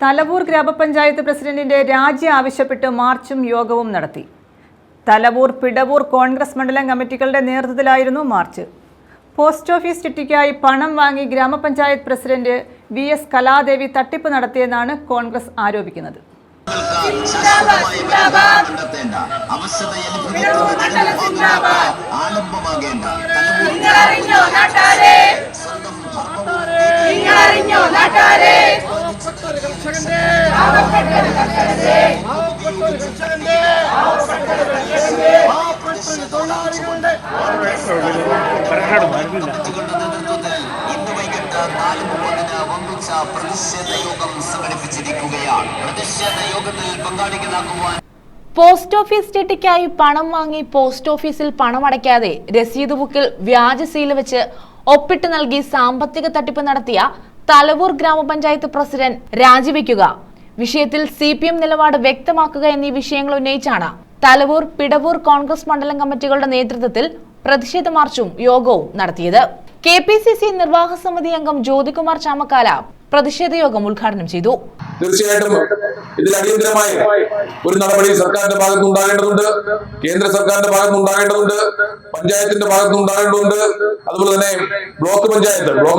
തലവൂർ ഗ്രാമപഞ്ചായത്ത് പ്രസിഡന്റിന്റെ രാജി ആവശ്യപ്പെട്ട് മാർച്ചും യോഗവും നടത്തി. തലവൂർ, പിടവൂർ കോൺഗ്രസ് മണ്ഡലം കമ്മിറ്റികളുടെ നേതൃത്വത്തിലായിരുന്നു മാർച്ച്. പോസ്റ്റ് ഓഫീസ് ചിട്ടിക്കായി പണം വാങ്ങി ഗ്രാമപഞ്ചായത്ത് പ്രസിഡന്റ് VS കലാദേവി തട്ടിപ്പ് നടത്തിയെന്നാണ് കോൺഗ്രസ് ആരോപിക്കുന്നത്. പോസ്റ്റ് ഓഫീസ് ചിട്ടിക്കായി പണം വാങ്ങി പോസ്റ്റ് ഓഫീസിൽ പണമടയ്ക്കാതെ രസീത് ബുക്കിൽ വ്യാജ സീൽ വെച്ച് ഒപ്പിട്ട് നൽകി സാമ്പത്തിക തട്ടിപ്പ് നടത്തിയ തലവൂർ ഗ്രാമപഞ്ചായത്ത് പ്രസിഡന്റ് രാജിവെക്കുക, വിഷയത്തിൽ CPM നിലപാട് വ്യക്തമാക്കുക എന്നീ വിഷയങ്ങൾ ഉന്നയിച്ചാണ് തലവൂർ, പിടവൂർ കോൺഗ്രസ് മണ്ഡലം കമ്മിറ്റികളുടെ നേതൃത്വത്തിൽ പ്രതിഷേധ മാർച്ചും യോഗവും നടത്തിയത്. KPCC നിർവാഹക സമിതി അംഗം ജ്യോതികുമാർ ചാമക്കാല പ്രതിഷേധ യോഗം ഉദ്ഘാടനം ചെയ്തു. തീർച്ചയായിട്ടും ഇതിൽ അടിയന്തരമായ ഒരു നടപടി സർക്കാരിന്റെ ഭാഗത്ത് ഉണ്ടാകേണ്ടതുണ്ട്, കേന്ദ്ര സർക്കാരിന്റെ ഭാഗത്ത് ഉണ്ടാകേണ്ടതുണ്ട്, പഞ്ചായത്തിന്റെ ഭാഗത്ത് ഉണ്ടാകേണ്ടതുണ്ട്. അതുപോലെ തന്നെ ബ്ലോക്ക്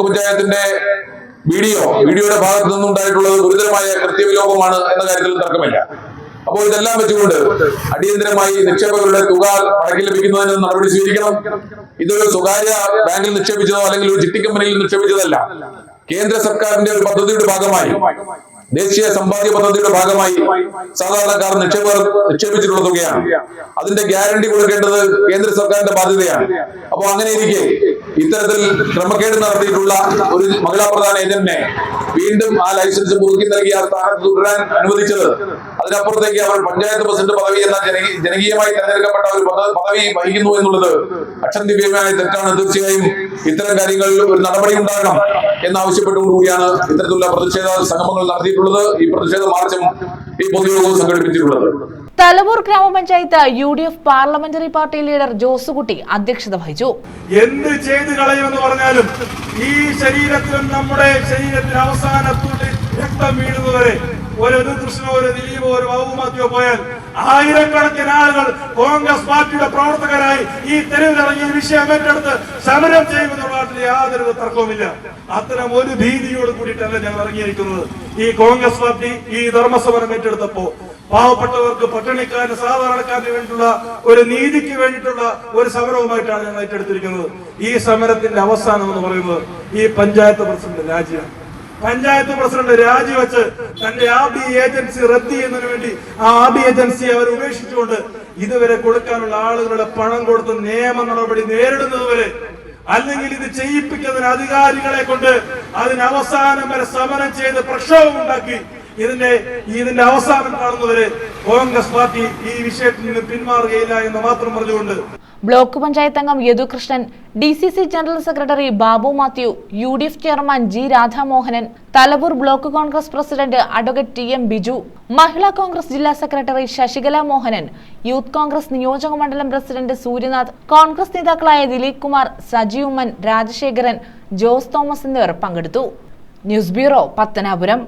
പഞ്ചായത്തിന്റെ വീഡിയോയുടെ ഭാഗത്ത് നിന്നുണ്ടായിട്ടുള്ളത് ഗുരുതരമായ കൃത്യവിലോപമാണ് എന്ന കാര്യത്തിൽ തർക്കമില്ല. അപ്പോൾ ഇതെല്ലാം വെച്ചുകൊണ്ട് അടിയന്തരമായി നിക്ഷേപകരുടെ തുക മടക്കി ലഭിക്കുന്നതിന് നടപടി സ്വീകരിക്കണം. ഇതൊരു സ്വകാര്യ ബാങ്കിൽ നിക്ഷേപിച്ചതോ അല്ലെങ്കിൽ ഒരു ചിട്ടി കമ്പനിയിൽ നിക്ഷേപിച്ചതല്ല. കേന്ദ്ര സർക്കാരിന്റെ ഒരു പദ്ധതിയുടെ ഭാഗമായി, ദേശീയ സമ്പാദ്യ പദ്ധതിയുടെ ഭാഗമായി സാധാരണക്കാർ നിക്ഷേപിച്ചിട്ടുള്ള തുകയാണ്. അതിന്റെ ഗ്യാരണ്ടി കൊടുക്കേണ്ടത് കേന്ദ്ര സർക്കാരിന്റെ ബാധ്യതയാണ്. അപ്പോൾ അങ്ങനെ ഇരിക്കെ ഇത്തരത്തിൽ ക്രമക്കേട് നടത്തിയിട്ടുള്ള ഒരു മഹിളാ പ്രധാന ഏജന്റിനെ വീണ്ടും ആ ലൈസൻസ് പുതുക്കി നൽകി ആ സ്ഥാനത്ത് തുടരാൻ അനുവദിച്ചത്, അതിനപ്പുറത്തേക്ക് അവർ പഞ്ചായത്ത് പ്രസിഡന്റ് പദവി എന്ന ജനകീയമായി തെരഞ്ഞെടുക്കപ്പെട്ട ഒരു പദവി വഹിക്കുന്നു എന്നുള്ളത് അക്ഷന്തവ്യമായ തെറ്റാണ്. തീർച്ചയായും ഇത്തരം കാര്യങ്ങളിൽ ഒരു നടപടി ഉണ്ടാകണം എന്നാവശ്യപ്പെട്ടുകൊണ്ടുകൂടിയാണ് ഇത്തരത്തിലുള്ള പ്രതിഷേധ സംഗമങ്ങൾ നടത്തിയിട്ടുള്ളത്. ഈ പ്രതിഷേധ മാർച്ചും ഈ പൊതുയോഗവും സംഘടിപ്പിച്ചിട്ടുള്ളത്. തലവൂർ ഗ്രാമപഞ്ചായത്ത് UDF parliamentary party leader Josekutty അധ്യക്ഷത വഹിച്ചു. എന്ത് ചെയ്തു കളയുമെന്ന് പറഞ്ഞാലും ഈ ശരീരത്തിലും നമ്മുടെ ശരീരത്തിന് അവസാനത്തൂട്ടി രക്തം വീഴുന്നവരെ ഒരു കൃഷ്ണോ, ഒരു ദിലീപോ, ഒരു ബാബുമാത്യോ പോയാൽ ആയിരക്കണക്കിന് ആളുകൾ കോൺഗ്രസ് പാർട്ടിയുടെ പ്രവർത്തകരായി ഈ തെരുവിലിറങ്ങി ഈ വിഷയം ഏറ്റെടുത്ത് സമരം ചെയ്യുമെന്നുള്ള നാട്ടിൽ യാതൊരു തർക്കവുമില്ല. അത്തരം ഒരു ഭീതിയോട് കൂടിയിട്ടല്ല ഞങ്ങൾ ഇറങ്ങിയിരിക്കുന്നത്. ഈ കോൺഗ്രസ് പാർട്ടി ഈ ധർമ്മസമരം ഏറ്റെടുത്തപ്പോ പാവപ്പെട്ടവർക്ക്, പട്ടിണിക്കാരന്, സാധാരണക്കാരന് വേണ്ടിയിട്ടുള്ള ഒരു നീതിക്ക് വേണ്ടിയിട്ടുള്ള ഒരു സമരവുമായിട്ടാണ് ഞങ്ങൾ ഏറ്റെടുത്തിരിക്കുന്നത്. ഈ സമരത്തിന്റെ അവസാനം എന്ന് പറയുന്നത് ഈ പഞ്ചായത്ത് പ്രസിഡന്റ് രാജിയാണ്. പഞ്ചായത്ത് പ്രസിഡന്റ് രാജിവെച്ച് തന്റെ RD ഏജൻസി റദ്ദ് ചെയ്യുന്നതിന് വേണ്ടി ആ RD ഏജൻസി അവർ ഉപേക്ഷിച്ചുകൊണ്ട് ഇതുവരെ കൊടുക്കാനുള്ള ആളുകളുടെ പണം കൊടുത്ത് നിയമ നടപടി നേരിടുന്നതുവരെ, അല്ലെങ്കിൽ ഇത് ചെയ്യിപ്പിക്കുന്നതിന് അധികാരികളെ കൊണ്ട് അതിന് അവസാനം വരെ സമരം ചെയ്ത് പ്രക്ഷോഭം ഉണ്ടാക്കി ഇതിന്റെ അവസാനം കാണുന്നവരെ കോൺഗ്രസ് പാർട്ടി ഈ വിഷയത്തിൽ നിന്ന് പിന്മാറുകയില്ല എന്ന് മാത്രം പറഞ്ഞുകൊണ്ട് ബ്ലോക്ക് പഞ്ചായത്ത് അംഗം Yadukrishnan, DCC general secretary Babu Mathew, UDF chairman G Radhamohanan, Thalavoor block Congress president advocate TM Biju, Mahila Congress ജില്ലാ സെക്രട്ടറി ശശികല മോഹനൻ, യൂത്ത് കോൺഗ്രസ് നിയോജക മണ്ഡലം പ്രസിഡന്റ് സൂര്യനാഥ്, കോൺഗ്രസ് നേതാക്കളായ ദിലീപ് കുമാർ, സജി ഉമ്മൻ, രാജശേഖരൻ, ജോസ് തോമസ് എന്നിവർ പങ്കെടുത്തു. News bureau, Pathanapuram.